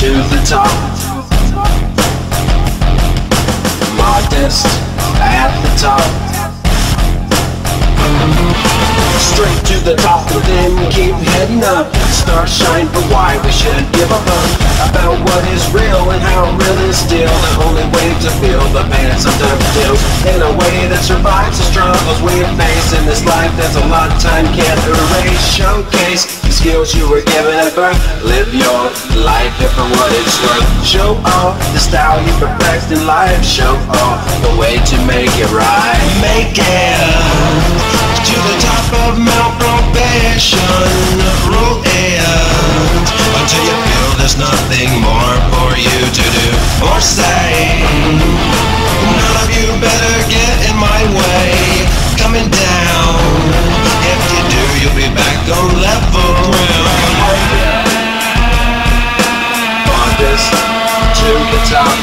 to the top. Modest at the top. Straight to the top and then keep heading up. Stars shine, but why we should give a fuck about what is real and how real is still. The only way to feel the pain sometimes deals in a way that survives the struggles we face in this life. There's a lot time can't erase. Showcase the skills you were given at birth. Live your life for what it's worth. Show off the style you perfect in life. Show off the way to make it right. Make it to the top of Mount Probation. Roll it until you feel there's nothing more for you to do or say. None of you better get in my way. Coming down. If you do, you'll be back on level ground. Modest to the top.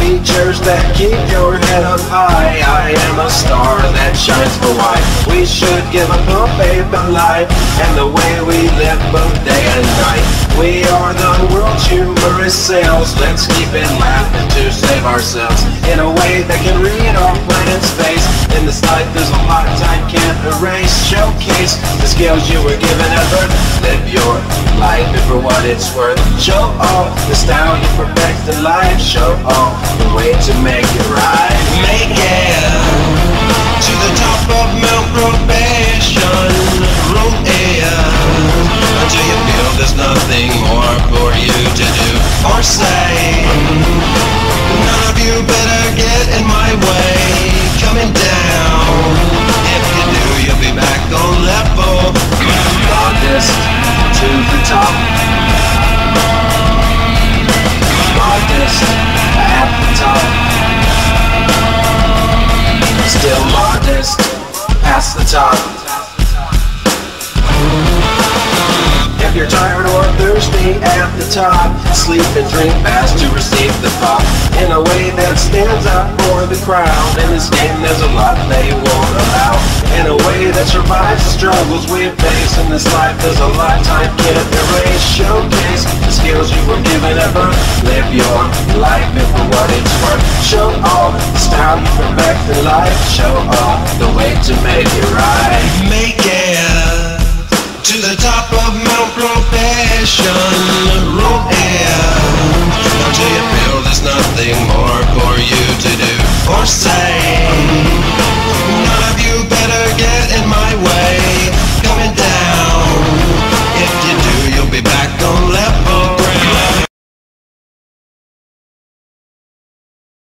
Features that keep your head up high. I am a star that shines for why we should give a pump faith in life and the way we live both day and night. We are the world's humorous sails. Let's keep it laughing to save ourselves in a way that can read our planet's face. In this life there's a lot time can't erase. Showcase the skills you were given at birth. Live your life for what it's worth. Show off the style you perfect in life. Show off the way to make it right. Make it to the top of Mount Probation. Roll it until you feel there's nothing more for you to do or say. None of you better get in my way. Coming down. If you do, you'll be back on level. Modest to the top. Modest at the top. Still modest past the top. If you're tired or thirsty at the top, sleep and drink fast to receive the pop in a way that stands out for the crowd. In this game there's a lot they won't allow, in a way that survives the struggles we face. In this life there's a lot time can't erase. Showcase the skills you were given at birth. Live your life for what it's worth. Show off the style you perfect in life. Show off the way to make it right. Make it to the top of Mount Probation. Roll in until you feel there's nothing more for you to do or say.